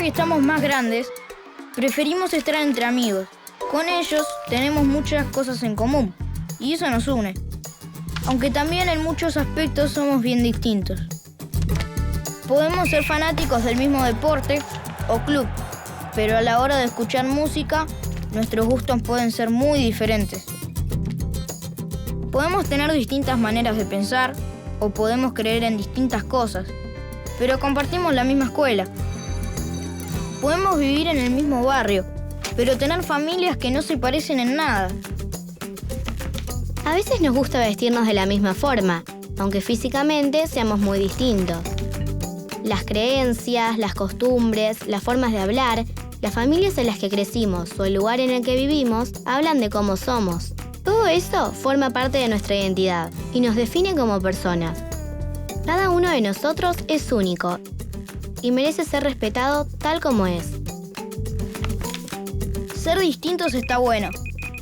que estamos más grandes, preferimos estar entre amigos. Con ellos tenemos muchas cosas en común y eso nos une. Aunque también en muchos aspectos somos bien distintos. Podemos ser fanáticos del mismo deporte o club, pero a la hora de escuchar música, nuestros gustos pueden ser muy diferentes. Podemos tener distintas maneras de pensar o podemos creer en distintas cosas, pero compartimos la misma escuela. Podemos vivir en el mismo barrio, pero tener familias que no se parecen en nada. A veces nos gusta vestirnos de la misma forma, aunque físicamente seamos muy distintos. Las creencias, las costumbres, las formas de hablar, las familias en las que crecimos o el lugar en el que vivimos hablan de cómo somos. Todo eso forma parte de nuestra identidad y nos define como personas. Cada uno de nosotros es único y merece ser respetado tal como es. Ser distintos está bueno,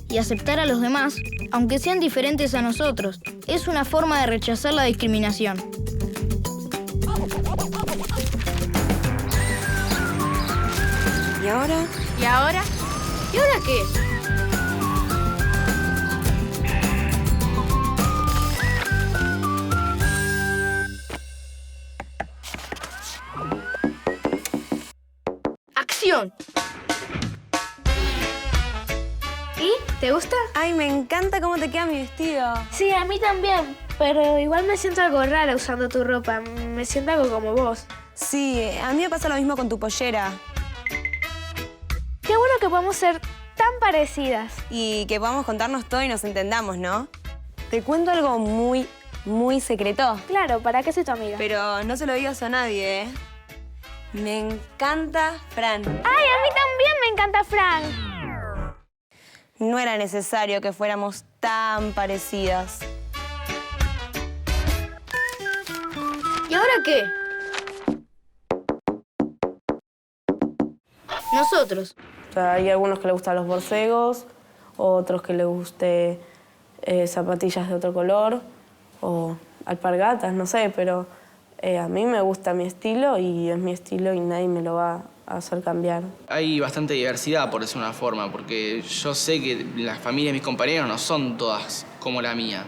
y aceptar a los demás, aunque sean diferentes a nosotros, es una forma de rechazar la discriminación. ¿Y ahora? ¿Y ahora? ¿Y ahora qué? ¡Acción! ¿Y? ¿Te gusta? Ay, me encanta cómo te queda mi vestido. Sí, a mí también. Pero igual me siento algo rara usando tu ropa. Me siento algo como vos. Sí, a mí me pasa lo mismo con tu pollera. Qué bueno que podamos ser tan parecidas. Y que podamos contarnos todo y nos entendamos, ¿no? Te cuento algo muy, muy secreto. Claro, ¿para qué soy tu amiga? Pero no se lo digas a nadie, ¿eh? Me encanta Fran. ¡Ay, a mí también me encanta Frank! No era necesario que fuéramos tan parecidas. ¿Y ahora qué? Nosotros. O sea, hay algunos que les gustan los borcegos, otros que les guste zapatillas de otro color o alpargatas, no sé, pero a mí me gusta mi estilo y es mi estilo y nadie me lo va a hacer cambiar. Hay bastante diversidad, por decir una forma, porque yo sé que las familias de mis compañeros no son todas como la mía.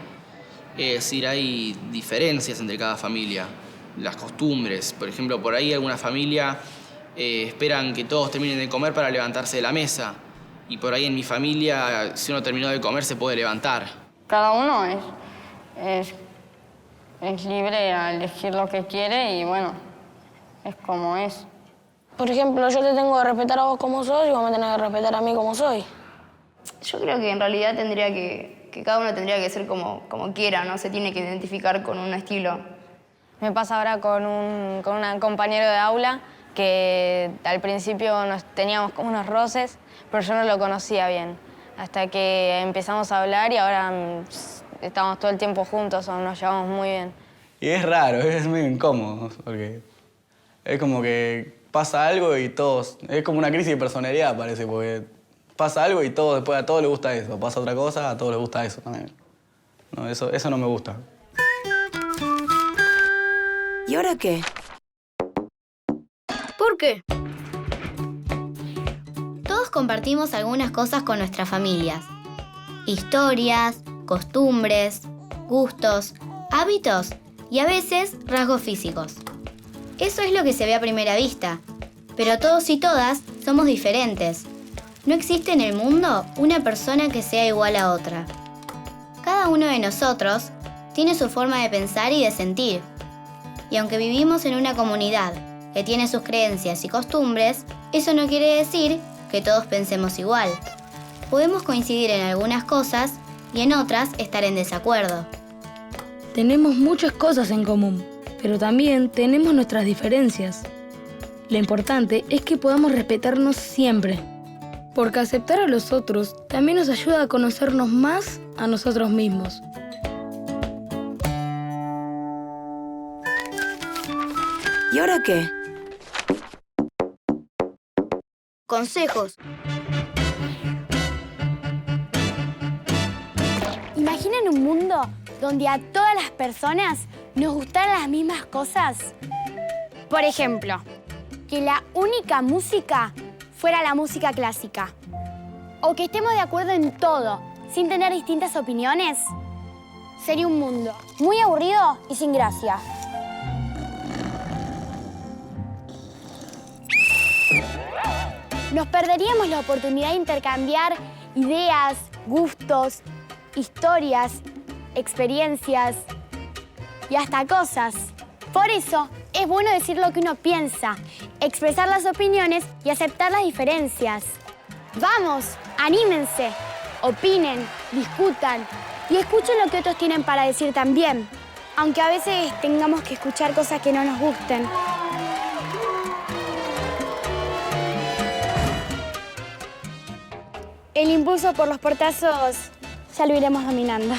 Es decir, hay diferencias entre cada familia. Las costumbres, por ejemplo, por ahí alguna familia esperan que todos terminen de comer para levantarse de la mesa. Y por ahí en mi familia, si uno terminó de comer, se puede levantar. Cada uno es libre a elegir lo que quiere y bueno, es como es. Por ejemplo, yo te tengo que respetar a vos como sos y vos me tenés que respetar a mí como soy. Yo creo que en realidad tendría que cada uno tendría que ser como quiera, no se tiene que identificar con un estilo. Me pasa ahora con un compañero de aula que al principio teníamos como unos roces, pero yo no lo conocía bien. Hasta que empezamos a hablar y ahora estamos todo el tiempo juntos, nos llevamos muy bien. Y es raro, es medio incómodo, porque es como que pasa algo y todos... Es como una crisis de personalidad, parece, porque pasa algo y después a todos les gusta eso. Pasa otra cosa, a todos les gusta eso también. No, eso no me gusta. ¿Y ahora qué? ¿Por qué? Todos compartimos algunas cosas con nuestras familias. Historias, costumbres, gustos, hábitos y a veces rasgos físicos. Eso es lo que se ve a primera vista, pero todos y todas somos diferentes. No existe en el mundo una persona que sea igual a otra. Cada uno de nosotros tiene su forma de pensar y de sentir. Y aunque vivimos en una comunidad que tiene sus creencias y costumbres, eso no quiere decir que todos pensemos igual. Podemos coincidir en algunas cosas y en otras estar en desacuerdo. Tenemos muchas cosas en común, pero también tenemos nuestras diferencias. Lo importante es que podamos respetarnos siempre, porque aceptar a los otros también nos ayuda a conocernos más a nosotros mismos. ¿Y ahora qué? Consejos. Imaginen un mundo donde a todas las personas nos gustaran las mismas cosas. Por ejemplo, que la única música fuera la música clásica. O que estemos de acuerdo en todo, sin tener distintas opiniones. Sería un mundo muy aburrido y sin gracia. Nos perderíamos la oportunidad de intercambiar ideas, gustos, historias, experiencias y hasta cosas. Por eso es bueno decir lo que uno piensa, expresar las opiniones y aceptar las diferencias. ¡Vamos! ¡Anímense! Opinen, discutan y escuchen lo que otros tienen para decir también, aunque a veces tengamos que escuchar cosas que no nos gusten. El impulso por los portazos ya lo iremos dominando.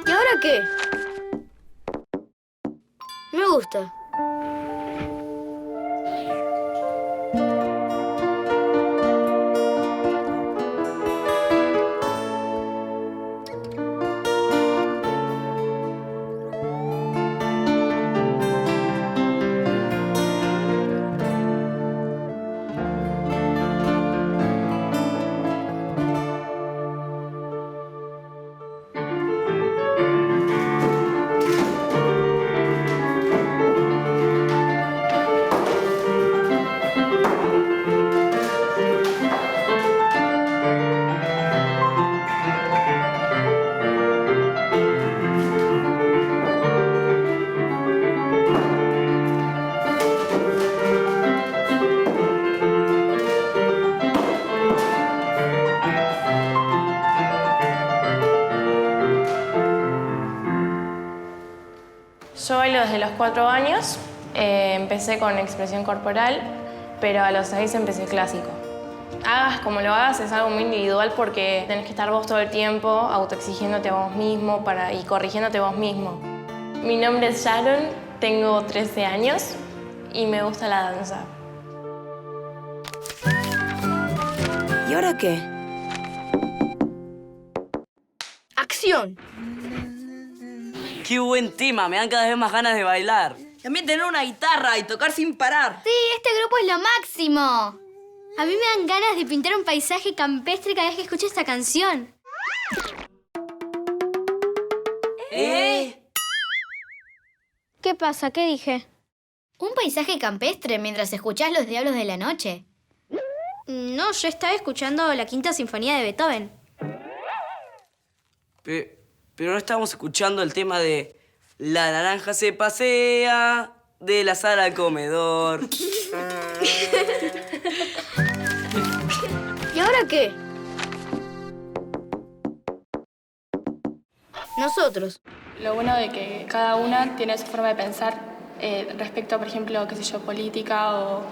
¿Y ahora qué? Me gusta. Yo bailo desde los 4 años, empecé con expresión corporal, pero a los 6 empecé clásico. Hagas como lo hagas, es algo muy individual porque tenés que estar vos todo el tiempo autoexigiéndote a vos mismo y corrigiéndote vos mismo. Mi nombre es Sharon, tengo 13 años y me gusta la danza. ¿Y ahora qué? ¡Acción! ¡Qué buen tema! Me dan cada vez más ganas de bailar. También tener una guitarra y tocar sin parar. Sí, este grupo es lo máximo. A mí me dan ganas de pintar un paisaje campestre cada vez que escucho esta canción. ¿Qué pasa? ¿Qué dije? Un paisaje campestre mientras escuchás Los Diablos de la Noche. No, yo estaba escuchando la Quinta Sinfonía de Beethoven. Pero no estábamos escuchando el tema de La naranja se pasea de la sala al comedor. ¿Y ahora qué? Nosotros. Lo bueno de que cada una tiene su forma de pensar respecto, por ejemplo, qué sé yo, política o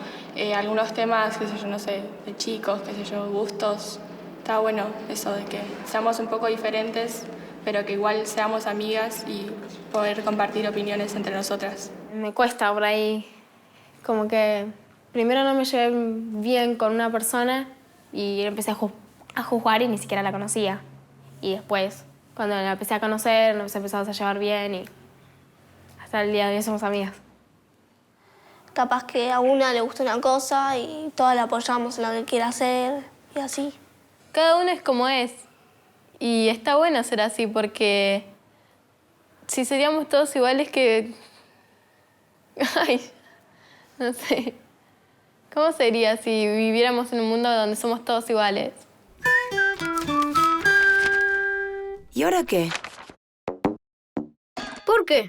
algunos temas, qué sé yo, no sé, de chicos, qué sé yo, gustos. Está bueno eso de que seamos un poco diferentes, pero que igual seamos amigas y poder compartir opiniones entre nosotras. Me cuesta por ahí, como que primero no me llevé bien con una persona y empecé a juzgar y ni siquiera la conocía. Y después, cuando la empecé a conocer, nos empezamos a llevar bien y hasta el día de hoy somos amigas. Capaz que a una le gusta una cosa y todas la apoyamos en lo que quiere hacer y así. Cada uno es como es. Y está bueno ser así porque si seríamos todos iguales que... Ay, no sé. ¿Cómo sería si viviéramos en un mundo donde somos todos iguales? ¿Y ahora qué? ¿Por qué?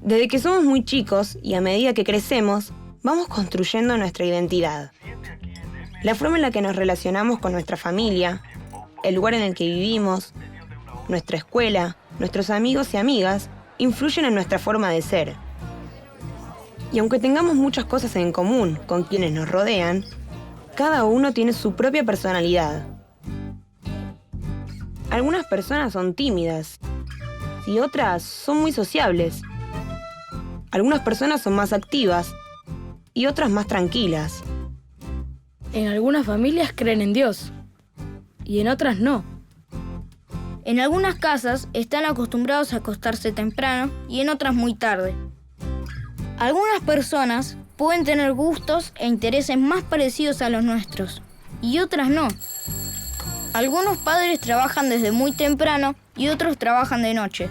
Desde que somos muy chicos y a medida que crecemos, vamos construyendo nuestra identidad. La forma en la que nos relacionamos con nuestra familia, el lugar en el que vivimos, nuestra escuela, nuestros amigos y amigas, influyen en nuestra forma de ser. Y aunque tengamos muchas cosas en común con quienes nos rodean, cada uno tiene su propia personalidad. Algunas personas son tímidas y otras son muy sociables. Algunas personas son más activas y otras más tranquilas. En algunas familias creen en Dios. y en otras no. En algunas casas están acostumbrados a acostarse temprano y en otras muy tarde. Algunas personas pueden tener gustos e intereses más parecidos a los nuestros y otras no. Algunos padres trabajan desde muy temprano y otros trabajan de noche.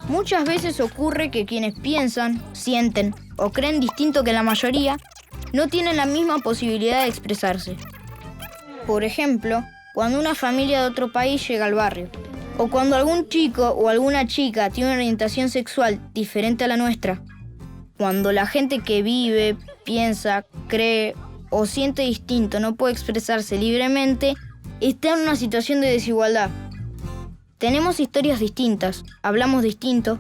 Muchas veces ocurre que quienes piensan, sienten o creen distinto que la mayoría no tienen la misma posibilidad de expresarse. Por ejemplo, cuando una familia de otro país llega al barrio, o cuando algún chico o alguna chica tiene una orientación sexual diferente a la nuestra. Cuando la gente que vive, piensa, cree o siente distinto no puede expresarse libremente, está en una situación de desigualdad. Tenemos historias distintas, hablamos distinto,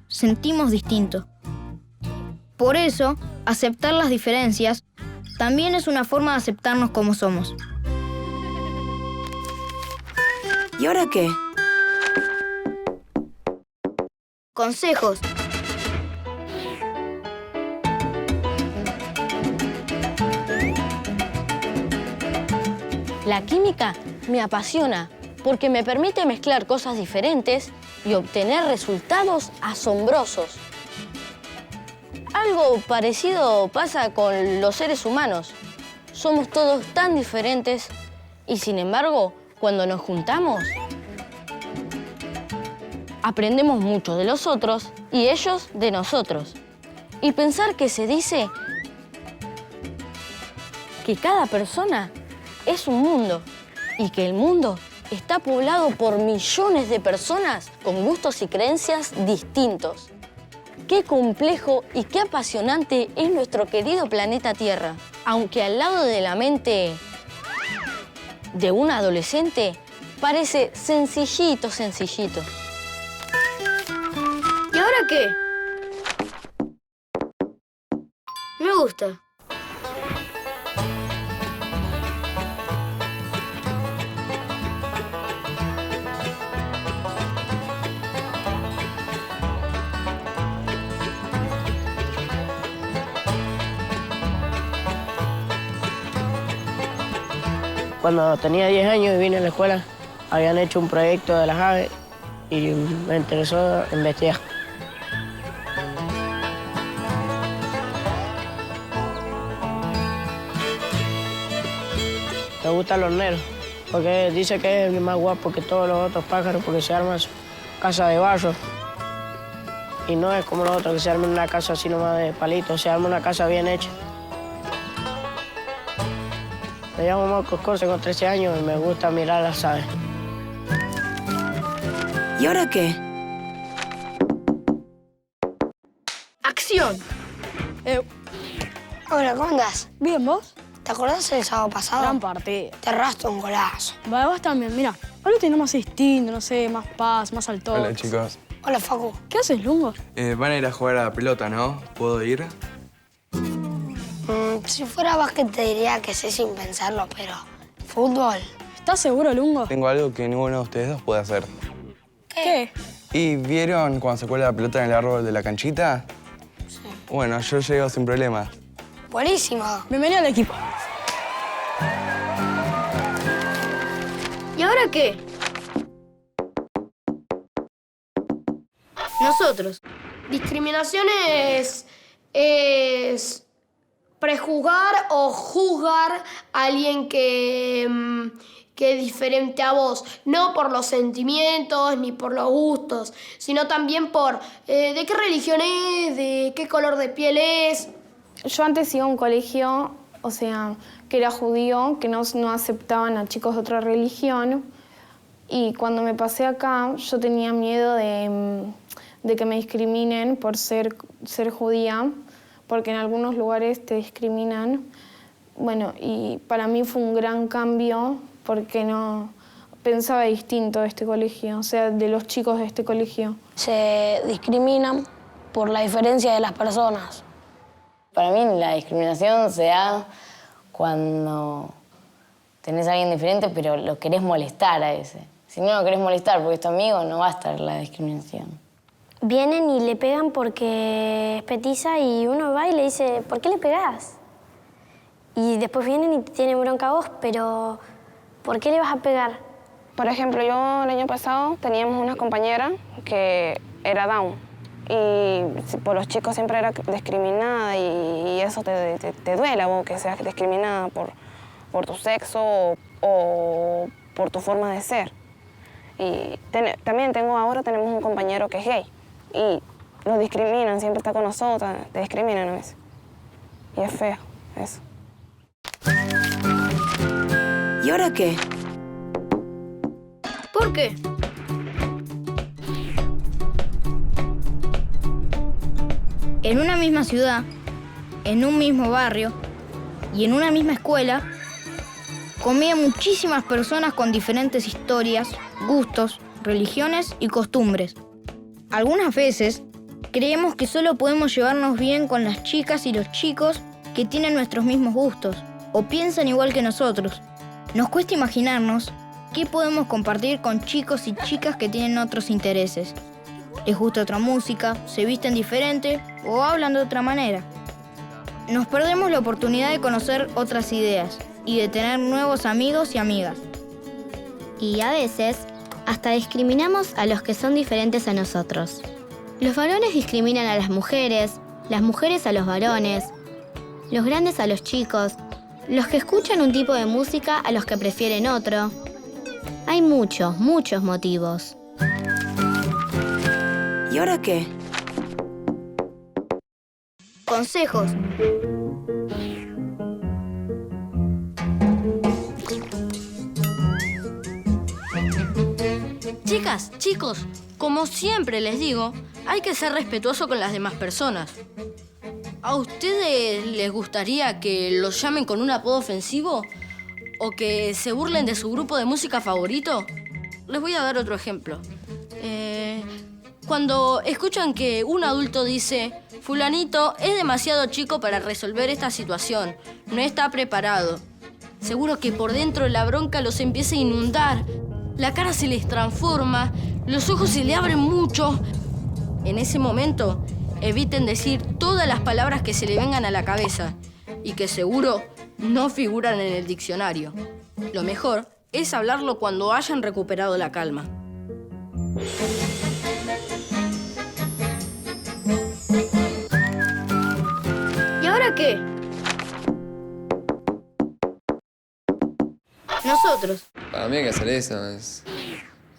sentimos distinto. Por eso, aceptar las diferencias también es una forma de aceptarnos como somos. ¿Y ahora qué? Consejos. La química me apasiona porque me permite mezclar cosas diferentes y obtener resultados asombrosos. Algo parecido pasa con los seres humanos. Somos todos tan diferentes y, sin embargo, cuando nos juntamos, aprendemos mucho de los otros y ellos de nosotros. Y pensar que se dice que cada persona es un mundo y que el mundo está poblado por millones de personas con gustos y creencias distintos. Qué complejo y qué apasionante es nuestro querido planeta Tierra. Aunque al lado de la mente de un adolescente parece sencillito, sencillito. ¿Y ahora qué? Me gusta. Cuando tenía 10 años y vine a la escuela, habían hecho un proyecto de las aves y me interesó investigar. Me gustan los negros, porque dice que es el más guapo que todos los otros pájaros, porque se arma su casa de barro. Y no es como los otros que se arman una casa así nomás de palitos, se arma una casa bien hecha. Me llamo Marcos Corse, con 13 años y me gusta mirar las aves. ¿Y ahora qué? ¡Acción! Hola, ¿cómo andás? Bien, ¿vos? ¿Te acordás del sábado pasado? Gran partido. Te erraste un golazo. Vale, vos también, mira. Hoy lo tenemos más distinto, no sé, más paz, más alto. Hola, chicos. Hola, Facu. ¿Qué haces, Lungo? Van a ir a jugar a la pelota, ¿no? ¿Puedo ir? Si fuera básquet te diría que sé sin pensarlo, pero fútbol. ¿Estás seguro, Lungo? Tengo algo que ninguno de ustedes dos puede hacer. ¿Qué? ¿Y vieron cuando se cuelga la pelota en el árbol de la canchita? Sí. Bueno, yo llego sin problemas. Buenísimo. Bienvenido al equipo. ¿Y ahora qué? Nosotros. Discriminación es prejuzgar o juzgar a alguien que es diferente a vos. No por los sentimientos ni por los gustos, sino también por de qué religión es, de qué color de piel es. Yo antes iba a un colegio, o sea, que era judío, que no aceptaban a chicos de otra religión. Y cuando me pasé acá, yo tenía miedo de que me discriminen por ser judía, porque en algunos lugares te discriminan. Bueno, y para mí fue un gran cambio porque no pensaba distinto de este colegio, o sea, de los chicos de este colegio. Se discriminan por la diferencia de las personas. Para mí la discriminación se da cuando tenés a alguien diferente, pero lo querés molestar a ese. Si no lo querés molestar porque es tu amigo, no va a estar la discriminación. Vienen y le pegan porque es petiza y uno va y le dice, ¿por qué le pegás? Y después vienen y te tienen bronca a vos, pero ¿Por qué le vas a pegar? Por ejemplo, yo el año pasado teníamos una compañera que era Down y por los chicos siempre era discriminada y eso te duele, vos, que seas discriminada por tu sexo o por tu forma de ser. Y también ahora tenemos un compañero que es gay y lo discriminan, siempre está con nosotros, te discriminan a veces. Y es feo eso. ¿Y ahora qué? ¿Por qué? En una misma ciudad, en un mismo barrio y en una misma escuela, conviven muchísimas personas con diferentes historias, gustos, religiones y costumbres. Algunas veces creemos que solo podemos llevarnos bien con las chicas y los chicos que tienen nuestros mismos gustos o piensan igual que nosotros. Nos cuesta imaginarnos qué podemos compartir con chicos y chicas que tienen otros intereses. Les gusta otra música, se visten diferente o hablan de otra manera. Nos perdemos la oportunidad de conocer otras ideas y de tener nuevos amigos y amigas. Y a veces, hasta discriminamos a los que son diferentes a nosotros. Los varones discriminan a las mujeres a los varones, los grandes a los chicos, los que escuchan un tipo de música a los que prefieren otro. Hay muchos motivos. ¿Y ahora qué? Consejos. Chicas, chicos, como siempre les digo, hay que ser respetuoso con las demás personas. ¿A ustedes les gustaría que los llamen con un apodo ofensivo? ¿O que se burlen de su grupo de música favorito? Les voy a dar otro ejemplo. Cuando escuchan que un adulto dice: fulanito es demasiado chico para resolver esta situación, no está preparado. Seguro que por dentro la bronca los empieza a inundar. La cara se les transforma, los ojos se le abren mucho. En ese momento, eviten decir todas las palabras que se le vengan a la cabeza y que seguro no figuran en el diccionario. Lo mejor es hablarlo cuando hayan recuperado la calma. ¿Y ahora qué? Nosotros. Para mí hay que hacer eso, es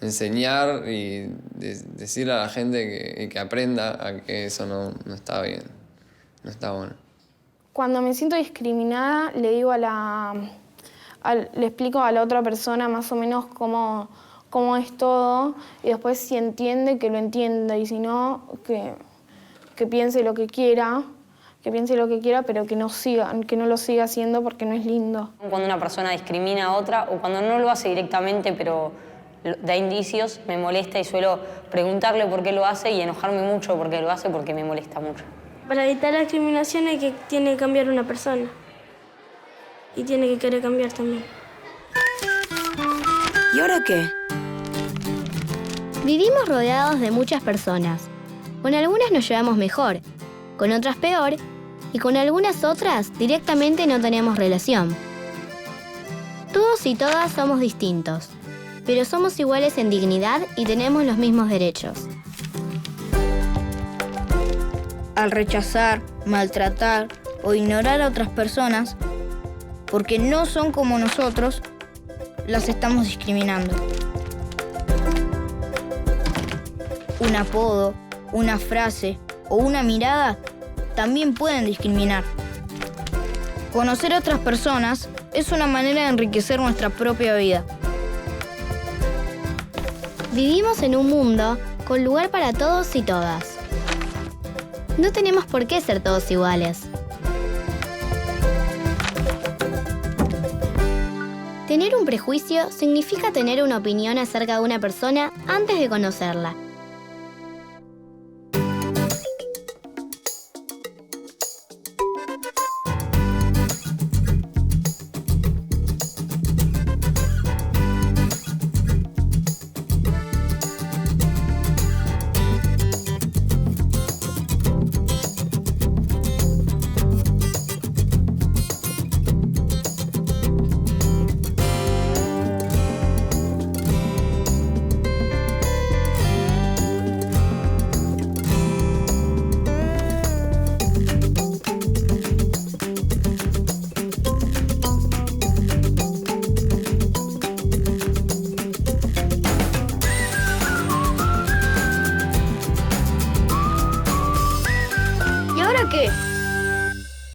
enseñar y decirle a la gente que aprenda a que eso no está bien, no está bueno. Cuando me siento discriminada, le digo le explico a la otra persona más o menos cómo es todo y después si entiende, que lo entienda y si no, que piense lo que quiera, pero que no lo siga haciendo porque no es lindo. Cuando una persona discrimina a otra o cuando no lo hace directamente pero da indicios, me molesta y suelo preguntarle por qué lo hace y enojarme mucho porque lo hace porque me molesta mucho. Para evitar la discriminación tiene que cambiar una persona y tiene que querer cambiar también. ¿Y ahora qué? Vivimos rodeados de muchas personas. Con algunas nos llevamos mejor, con otras peor, y con algunas otras directamente no tenemos relación. Todos y todas somos distintos, pero somos iguales en dignidad y tenemos los mismos derechos. Al rechazar, maltratar o ignorar a otras personas, porque no son como nosotros, las estamos discriminando. Un apodo, una frase o una mirada también pueden discriminar. Conocer a otras personas es una manera de enriquecer nuestra propia vida. Vivimos en un mundo con lugar para todos y todas. No tenemos por qué ser todos iguales. Tener un prejuicio significa tener una opinión acerca de una persona antes de conocerla.